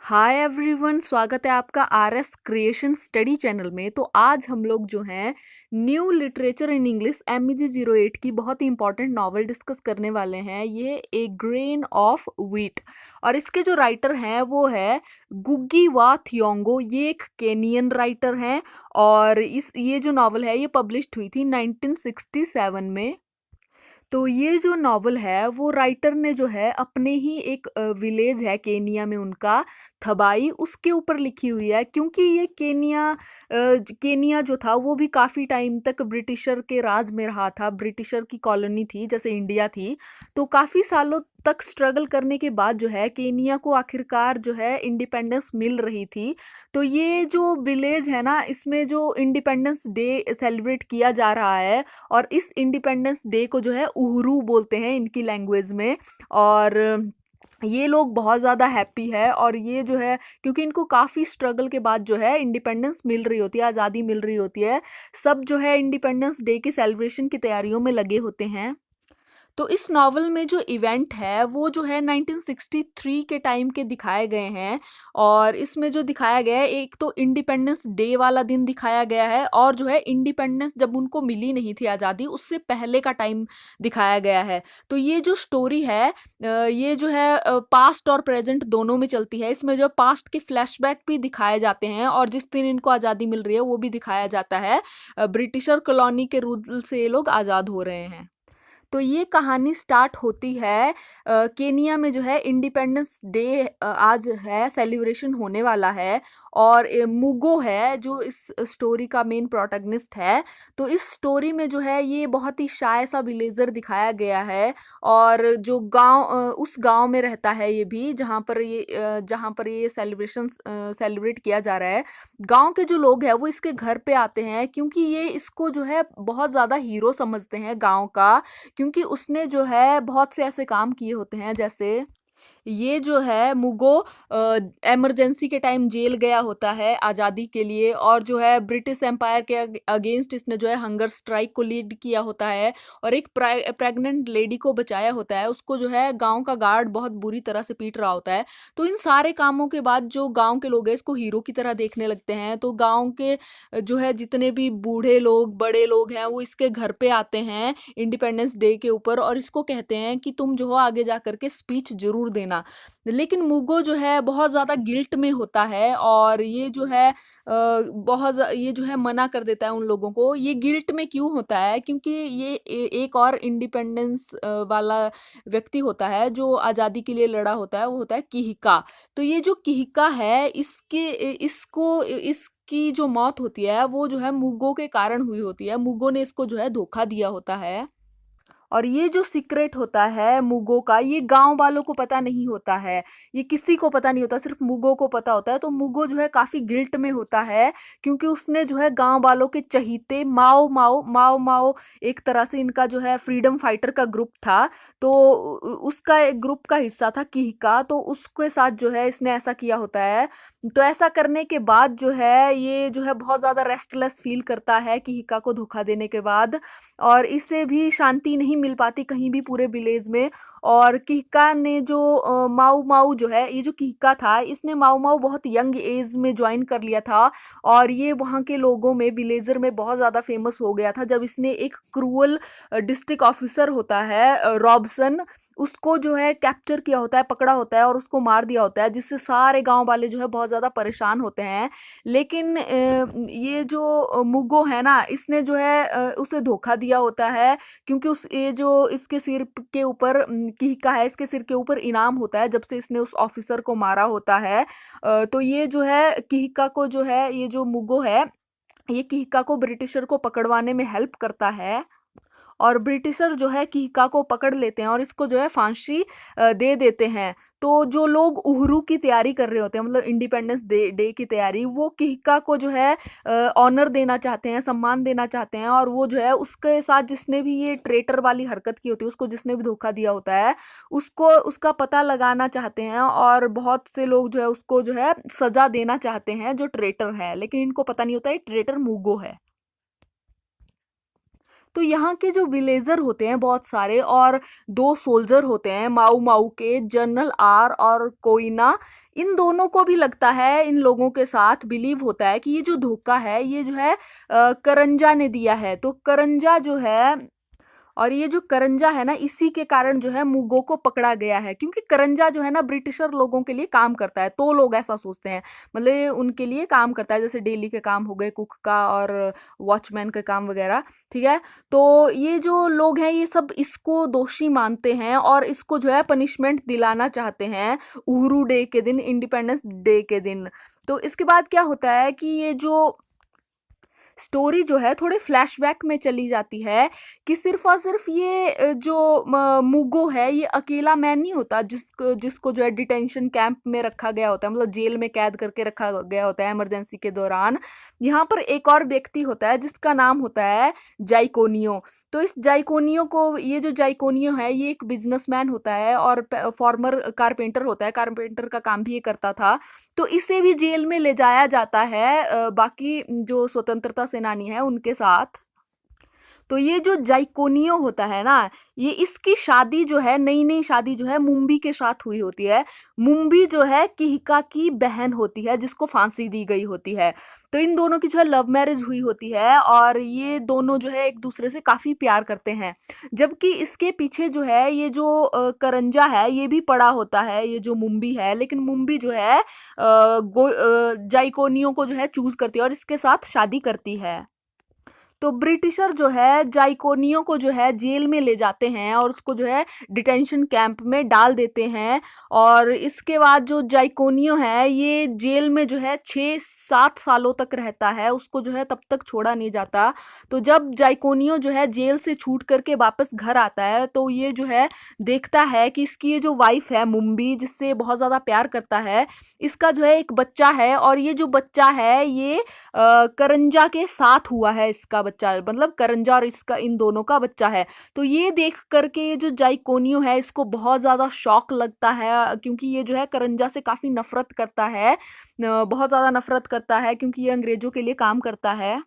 Hi everyone, स्वागत है आपका आरएस क्रिएशन स्टडी चैनल में। तो आज हम लोग जो हैं new literature in English MEG 08 की बहुत ही इंपॉर्टेंट नॉवल डिस्कस करने वाले हैं। ये ए ग्रेन ऑफ व्हीट और इसके जो राइटर हैं वो है गुगी वा थियोंगो। ये एक केनियन राइटर हैं और ये जो नॉवल है ये पब्लिश्ड हुई थी 1967 में। तो ये जो नॉवल है वो राइटर ने जो है अपने ही एक विलेज है केनिया में उनका थबाई, उसके ऊपर लिखी हुई है। क्योंकि ये केनिया जो था वो भी काफ़ी टाइम तक ब्रिटिशर के राज में रहा था, ब्रिटिशर की कॉलोनी थी जैसे इंडिया थी। तो काफ़ी सालों तक स्ट्रगल करने के बाद जो है केनिया को आखिरकार जो है इंडिपेंडेंस मिल रही थी। तो ये जो विलेज है ना, इसमें जो इंडिपेंडेंस डे सेलिब्रेट किया जा रहा है और इस इंडिपेंडेंस डे को जो है उहरू बोलते हैं इनकी लैंग्वेज में। और ये लोग बहुत ज़्यादा हैप्पी है और ये जो है क्योंकि इनको काफ़ी स्ट्रगल के बाद जो है इंडिपेंडेंस मिल रही होती है, आज़ादी मिल रही होती है। सब जो है इंडिपेंडेंस डे की सेलिब्रेशन की तैयारियों में लगे होते हैं। तो इस नॉवल में जो इवेंट है वो जो है 1963 के टाइम के दिखाए गए हैं। और इसमें जो दिखाया गया है, एक तो इंडिपेंडेंस डे वाला दिन दिखाया गया है और जो है इंडिपेंडेंस जब उनको मिली नहीं थी आज़ादी उससे पहले का टाइम दिखाया गया है। तो ये जो स्टोरी है ये जो है पास्ट और प्रेजेंट दोनों में चलती है। इसमें जो पास्ट के फ्लैशबैक भी दिखाए जाते हैं और जिस दिन इनको आज़ादी मिल रही है वो भी दिखाया जाता है। ब्रिटिशर कॉलोनी के रूल से ये लोग आज़ाद हो रहे हैं। तो ये कहानी स्टार्ट होती है केनिया में जो है इंडिपेंडेंस डे आज है, सेलिब्रेशन होने वाला है। और मुगो है जो इस स्टोरी का मेन प्रोटैगनिस्ट है। तो इस स्टोरी में जो है ये बहुत ही शाय सा विलेजर दिखाया गया है। और जो उस गांव में रहता है ये भी, जहाँ पर ये सेलिब्रेशन सेलिब्रेट किया जा रहा है। गांव के जो लोग हैं वो इसके घर पे आते हैं क्योंकि ये इसको जो है बहुत ज़्यादा हीरो समझते हैं गांव का। क्योंकि उसने जो है बहुत से ऐसे काम किए होते हैं, जैसे ये जो है मुगो इमरजेंसी के टाइम जेल गया होता है आज़ादी के लिए। और जो है ब्रिटिश एम्पायर के अगेंस्ट इसने जो है हंगर स्ट्राइक को लीड किया होता है और एक प्रेग्नेंट लेडी को बचाया होता है। उसको जो है गांव का गार्ड बहुत बुरी तरह से पीट रहा होता है। तो इन सारे कामों के बाद जो गांव के लोग हैं इसको हीरो की तरह देखने लगते हैं। तो गांव के जो है जितने भी बूढ़े लोग बड़े लोग हैं वो इसके घर पे आते हैं इंडिपेंडेंस डे के ऊपर और इसको कहते हैं कि तुम जो हो आगे जा करके स्पीच जरूर देना। लेकिन मुगो जो है बहुत ज़्यादा गिल्ट में होता है और ये जो है ये जो है मना कर देता है उन लोगों को। ये गिल्ट में क्यों होता है? क्योंकि ये एक और इंडिपेंडेंस वाला व्यक्ति होता है जो आज़ादी के लिए लड़ा होता है, वो होता है किहिका। तो ये जो किहिका है इसकी जो मौत होती है वो जो है मुगो के कारण हुई होती है। मुगो ने इसको जो है धोखा दिया होता है। और ये जो सीक्रेट होता है मुगो का, ये गांव वालों को पता नहीं होता है, ये किसी को पता नहीं होता, सिर्फ मुगो को पता होता है। तो मुगो जो है काफी गिल्ट में होता है क्योंकि उसने जो है गांव वालों के चहीते माओ माओ माओ माओ, एक तरह से इनका जो है फ्रीडम फाइटर का ग्रुप था। तो उसका एक ग्रुप का हिस्सा था किहिका, तो उसके साथ जो है इसने ऐसा किया होता है। तो ऐसा करने के बाद जो है ये जो है बहुत ज्यादा रेस्टलेस फील करता है किहिका को धोखा देने के बाद। और इससे भी शांति नहीं मिल पाती कहीं भी पूरे विलेज में। और किहका ने जो माऊ माऊ जो है, ये जो किहका था इसने माऊ माऊ बहुत यंग एज में ज्वाइन कर लिया था। और ये वहाँ के लोगों में विलेजर में बहुत ज़्यादा फेमस हो गया था जब इसने एक क्रूअल डिस्ट्रिक्ट ऑफिसर होता है रॉबसन, उसको जो है कैप्चर किया होता है, पकड़ा होता है और उसको मार दिया होता है, जिससे सारे गांव वाले जो है बहुत ज़्यादा परेशान होते हैं। लेकिन ये जो मुगो है ना, इसने जो है उसे धोखा दिया होता है क्योंकि उस ये जो इसके सिर के ऊपर किहका है, इसके सिर के ऊपर इनाम होता है जब से इसने उस ऑफिसर को मारा होता है। तो ये जो है किहका को जो है, ये जो मुगो है ये किहका को ब्रिटिशर को पकड़वाने में हेल्प करता है। और ब्रिटिशर जो है किहका को पकड़ लेते हैं और इसको जो है फांसी दे देते हैं। तो जो लोग उहरू की तैयारी कर रहे होते हैं, मतलब इंडिपेंडेंस डे की तैयारी, वो किहका को जो है ऑनर देना चाहते हैं, सम्मान देना चाहते हैं। और वो जो है उसके साथ जिसने भी ये ट्रेटर वाली हरकत की होती है, उसको जिसने भी धोखा दिया होता है, उसको उसका पता लगाना चाहते हैं। और बहुत से लोग जो है उसको जो है सजा देना चाहते हैं जो ट्रेटर है, लेकिन इनको पता नहीं होता है ट्रेटर मुगो है। तो यहाँ के जो विलेजर होते हैं बहुत सारे, और 2 सोल्जर होते हैं माऊ माऊ के, जनरल आर और कोइना। इन दोनों को भी लगता है, इन लोगों के साथ बिलीव होता है कि ये जो धोखा है ये जो है करंजा ने दिया है। तो करंजा जो है, और ये जो करंजा है ना, इसी के कारण जो है मुगो को पकड़ा गया है, क्योंकि करंजा जो है ना ब्रिटिशर लोगों के लिए काम करता है, तो लोग ऐसा सोचते हैं। मतलब ये उनके लिए काम करता है, जैसे डेली के काम हो गए, कुक का और वॉचमैन का काम वगैरह। ठीक है, तो ये जो लोग हैं ये सब इसको दोषी मानते हैं और इसको जो है पनिशमेंट दिलाना चाहते हैं उहरू डे के दिन, इंडिपेंडेंस डे के दिन। तो इसके बाद क्या होता है कि ये जो स्टोरी जो है थोड़े फ्लैशबैक में चली जाती है, कि सिर्फ और सिर्फ ये जो मुगो है ये अकेला मैन नहीं होता जिसको जिसको जो है डिटेंशन कैंप में रखा गया होता है, मतलब जेल में कैद करके रखा गया होता है इमरजेंसी के दौरान। यहाँ पर एक और व्यक्ति होता है जिसका नाम होता है जाइकोनियो। तो इस जाइकोनियो को, ये जो जाइकोनियो है ये एक बिजनेसमैन होता है और फॉर्मर कारपेंटर होता है, कारपेंटर का काम भी ये करता था। तो इसे भी जेल में ले जाया जाता है बाकी जो स्वतंत्रता सेनानी है उनके साथ। तो ये जो जाइकोनियो होता है ना, ये इसकी शादी जो है, नई नई शादी जो है मुंबी के साथ हुई होती है। मुंबी जो है किहिका की बहन होती है जिसको फांसी दी गई होती है। तो इन दोनों की जो है लव मैरिज हुई होती है और ये दोनों जो है एक दूसरे से काफी प्यार करते हैं। जबकि इसके पीछे जो है ये जो करंजा है ये भी पड़ा होता है, ये जो मुंबी है, लेकिन मुंबी जो है जाइकोनियो को जो है चूज करती है और इसके साथ शादी करती है। तो ब्रिटिशर जो है जाइकोनियो को जो है जेल में ले जाते हैं और उसको जो है डिटेंशन कैंप में डाल देते हैं। और इसके बाद जो जाइकोनियो है ये जेल में जो है 6-7 सालों तक रहता है, उसको जो है तब तक छोड़ा नहीं जाता। तो जब जाइकोनियो जो है जेल से छूट करके वापस घर आता है तो ये जो है देखता है कि इसकी ये जो वाइफ है मुंबी, जिससे बहुत ज्यादा प्यार करता है, इसका जो है एक बच्चा है, और ये जो बच्चा है ये करंजा के साथ हुआ है, इसका बच्चा मतलब करंजा और इसका, इन दोनों का बच्चा है। तो ये देख करके ये जो जाइकोनियो है इसको बहुत ज्यादा शॉक लगता है, क्योंकि ये जो है करंजा से काफी नफरत करता है, बहुत ज्यादा नफरत करता है, क्योंकि ये अंग्रेजों के लिए काम करता है।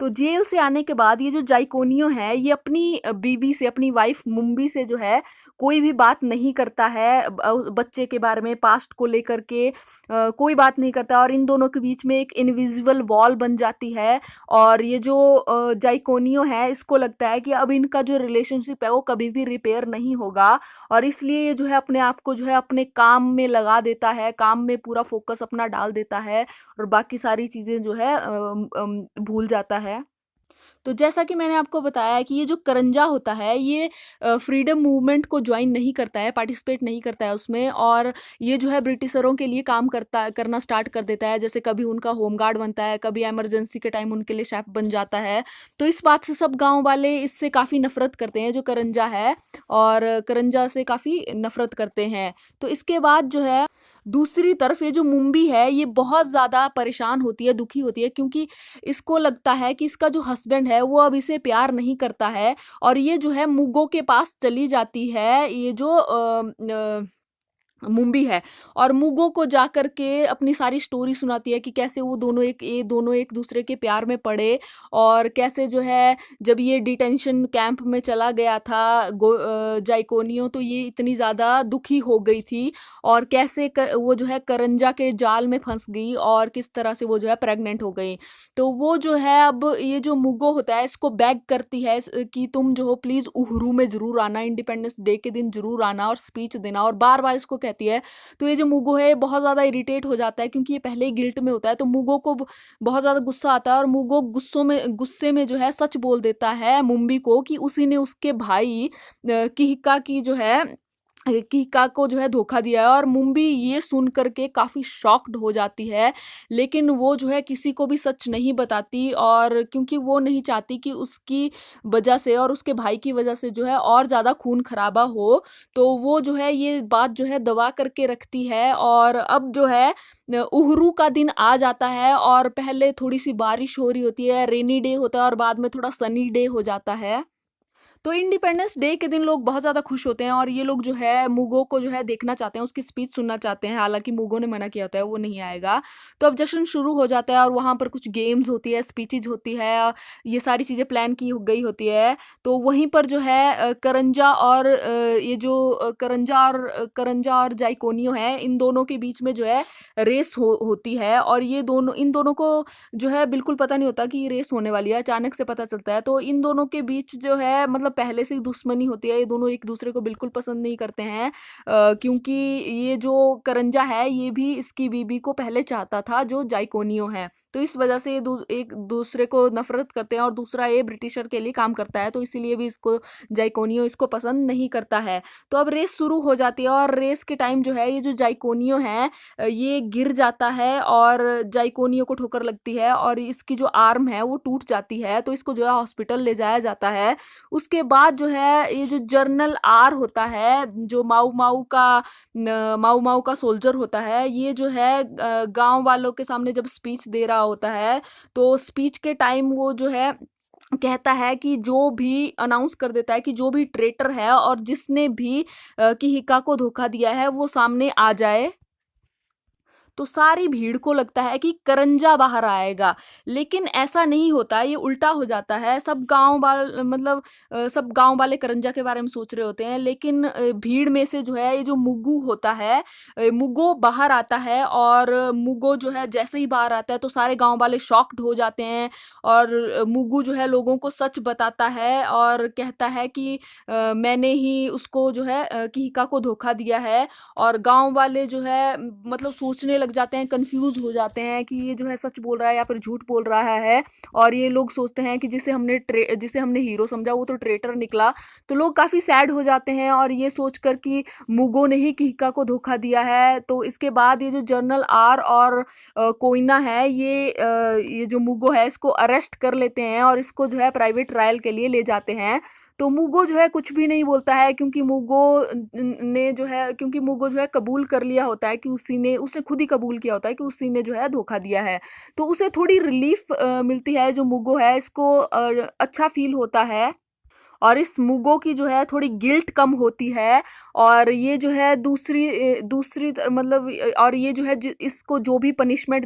तो जेल से आने के बाद ये जो जाइकोनियो है ये अपनी बीवी से, अपनी वाइफ मुंबी से जो है कोई भी बात नहीं करता है, बच्चे के बारे में, पास्ट को लेकर के कोई बात नहीं करता, और इन दोनों के बीच में एक इनविजिबल वॉल बन जाती है। और ये जो जाइकोनियो है इसको लगता है कि अब इनका जो रिलेशनशिप है वो कभी भी रिपेयर नहीं होगा, और इसलिए ये जो है अपने आप को जो है अपने काम में लगा देता है, काम में पूरा फोकस अपना डाल देता है और बाकी सारी चीजें जो है भूल जाता है। तो जैसा कि मैंने आपको बताया कि ये जो करंजा होता है ये फ्रीडम मूवमेंट को ज्वाइन नहीं करता है, पार्टिसिपेट नहीं करता है उसमें, और ये जो है ब्रिटिशरों के लिए काम करना स्टार्ट कर देता है। जैसे कभी उनका होमगार्ड बनता है, कभी इमरजेंसी के टाइम उनके लिए शेफ बन जाता है। तो इस बात से सब गांव वाले इससे काफ़ी नफरत करते हैं, जो करंजा है, और करंजा से काफ़ी नफरत करते हैं। तो इसके बाद जो है दूसरी तरफ ये जो मुंबी है ये बहुत ज़्यादा परेशान होती है, दुखी होती है, क्योंकि इसको लगता है कि इसका जो हस्बैंड है वो अब इसे प्यार नहीं करता है, और ये जो है मुगो के पास चली जाती है, ये जो मुंबी है, और मुगो को जा कर के अपनी सारी स्टोरी सुनाती है कि कैसे वो दोनों एक दूसरे के प्यार में पड़े, और कैसे जो है जब ये डिटेंशन कैंप में चला गया था जाइकोनियो, तो ये इतनी ज़्यादा दुखी हो गई थी, और कैसे वो जो है करंजा के जाल में फंस गई और किस तरह से वो जो है प्रेग्नेंट हो गई। तो वो जो है अब ये जो मुगो होता है इसको बैग करती है कि तुम जो हो प्लीज़ उहरू में ज़रूर आना, इंडिपेंडेंस डे के दिन ज़रूर आना और स्पीच देना, और बार बार इसको कहती है। तो ये जो मुगो है बहुत ज़्यादा इरिटेट हो जाता है, क्योंकि ये पहले ही गिल्ट में होता है। तो मुगो को बहुत ज़्यादा गुस्सा आता है, और मुगो गुस्से में जो है सच बोल देता है मुंबी को कि उसी ने उसके भाई किहिका की जो है किहिका को जो है धोखा दिया है। और मुंबी ये सुन करके काफ़ी शॉक्ड हो जाती है, लेकिन वो जो है किसी को भी सच नहीं बताती, और क्योंकि वो नहीं चाहती कि उसकी वजह से और उसके भाई की वजह से जो है और ज़्यादा खून खराबा हो। तो वो जो है ये बात जो है दबा करके रखती है, और अब जो है उहरू का दिन आ जाता है, और पहले थोड़ी सी बारिश हो रही होती है, रेनी डे होता है, और बाद में थोड़ा सनी डे हो जाता है। तो इंडिपेंडेंस डे के दिन लोग बहुत ज़्यादा खुश होते हैं और ये लोग जो है मुगो को जो है देखना चाहते हैं, उसकी स्पीच सुनना चाहते हैं। हालांकि मुगो ने मना किया होता है, वो नहीं आएगा। तो अब जश्न शुरू हो जाता है और वहाँ पर कुछ गेम्स होती है, स्पीचेज होती है, ये सारी चीज़ें प्लान की गई होती है। तो वहीं पर जो है करंजा और ये जो करंजा और जाइकोनियो है, इन दोनों के बीच में जो है रेस होती है। और ये दोनों, इन दोनों को जो है बिल्कुल पता नहीं होता कि ये रेस होने वाली है, अचानक से पता चलता है। तो इन दोनों के बीच जो है मतलब पहले से ही दुश्मनी होती है, ये दोनों एक दूसरे को बिल्कुल पसंद नहीं करते हैं। क्योंकि ये जो करंजा है ये भी इसकी बीबी को पहले चाहता था, जो जाइकोनियो है। तो इस वजह से ये एक दूसरे को नफरत करते हैं। और दूसरा, ये ब्रिटिशर के लिए काम करता है, तो इसीलिए भी इसको जाइकोनियो इसको पसंद नहीं करता है। तो अब रेस शुरू हो जाती है और रेस के टाइम जो है ये जो जाइकोनियो है ये गिर जाता है और जाइकोनियो को ठोकर लगती है और इसकी जो आर्म है वो टूट जाती है। तो इसको जो है हॉस्पिटल ले जाया जाता है। उसके बाद जो है ये जो जर्नल आर होता है, जो माऊ माऊ का सोल्जर होता है, ये जो है गांव वालों के सामने जब स्पीच दे रहा होता है, तो स्पीच के टाइम वो जो है कहता है कि जो भी अनाउंस कर देता है कि जो भी ट्रेटर है और जिसने भी किहिका को धोखा दिया है वो सामने आ जाए। तो सारी भीड़ को लगता है कि करंजा बाहर आएगा, लेकिन ऐसा नहीं होता, ये उल्टा हो जाता है। सब गांव वाल मतलब सब गांव वाले करंजा के बारे में सोच रहे होते हैं, लेकिन भीड़ में से जो है ये जो मुगु होता है, मुगो बाहर आता है। और मुगो जो है जैसे ही बाहर आता है तो सारे गांव वाले शॉक्ड हो जाते हैं। और मुगु जो है लोगों को सच बताता है और कहता है कि मैंने ही उसको जो है किहिका को धोखा दिया है। और गांव वाले जो है मतलब सोचने लग जाते हैं, कंफ्यूज हो जाते हैं कि ये जो है सच बोल रहा है या फिर झूठ बोल रहा है। और ये लोग सोचते हैं कि जिसे हमने हीरो समझा वो तो ट्रेटर निकला। तो लोग काफी सैड हो जाते हैं और ये सोचकर कि मुगो ने ही किहिका को धोखा दिया है। तो इसके बाद ये जो जनरल आर और कोइना है, ये जो मुगो है इसको अरेस्ट कर लेते हैं और इसको जो है प्राइवेट ट्रायल के लिए ले जाते हैं। तो मुगो जो है कुछ भी नहीं बोलता है, क्योंकि मुगो जो है कबूल कर लिया होता है कि उसने खुद ही कबूल किया होता है कि उसी ने जो है धोखा दिया है। तो उसे थोड़ी रिलीफ मिलती है, जो मुगो है इसको अच्छा फील होता है। और इस मुगो की जो है थोड़ी गिल्ट कम होती है। और ये जो है मतलब और ये जो है इसको जो भी पनिशमेंट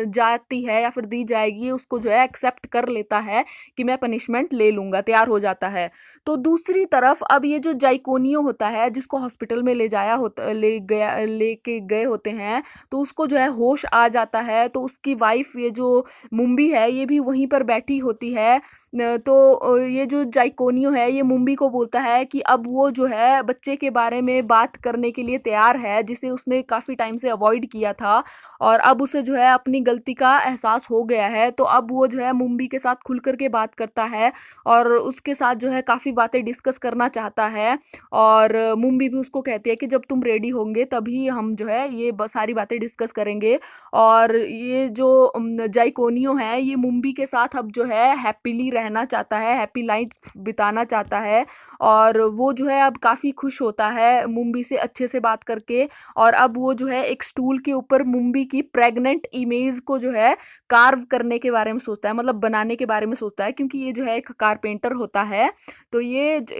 जाती है या फिर दी जाएगी, उसको जो है एक्सेप्ट कर लेता है कि मैं पनिशमेंट ले लूंगा, तैयार हो जाता है। तो दूसरी तरफ अब ये जो जाइकोनियो होता है, जिसको हॉस्पिटल में लेके गए होते हैं, तो उसको जो है होश आ जाता है। तो उसकी वाइफ ये जो मुंबी है ये भी वहीं पर बैठी होती है। तो ये जो जाइकोनियो है ये मुंबी को बोलता है कि अब वो जो है बच्चे के बारे में बात करने के लिए तैयार है, जिसे उसने काफी टाइम से अवॉइड किया था। और अब उसे जो है अपनी गलती का एहसास हो गया है। तो अब वो जो है मुंबी के साथ खुल करके बात करता है और उसके साथ जो है काफी बातें डिस्कस करना चाहता है। और मुंबी भी उसको कहती है कि जब तुम रेडी होंगे तभी हम जो है ये सारी बातें डिस्कस करेंगे। और ये जो जाइकोनियो है ये मुंबी के साथ अब जो है हैप्पीली रहना चाहता है, हैप्पी लाइफ बिताना चाहता है। और वो जो है अब काफ़ी खुश होता है मुंबी से अच्छे से बात करके। और अब वो जो है एक स्टूल के ऊपर मुंबी की प्रेग्नेंट इमेज को जो है कार्व करने के बारे में सोचता है, मतलब बनाने के बारे में सोचता है, क्योंकि ये जो है एक कारपेंटर होता है। तो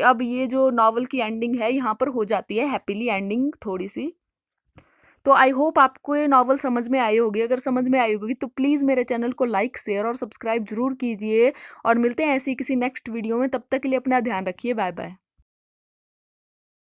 अब ये जो नॉवल की एंडिंग है यहाँ पर हो जाती है हैप्पीली एंडिंग थोड़ी सी। तो आई होप आपको ये नॉवल समझ में आई होगी। अगर समझ में आई होगी तो प्लीज़ मेरे चैनल को लाइक, शेयर और सब्सक्राइब जरूर कीजिए। और मिलते हैं ऐसी किसी नेक्स्ट वीडियो में, तब तक के लिए अपना ध्यान रखिए। Bye bye.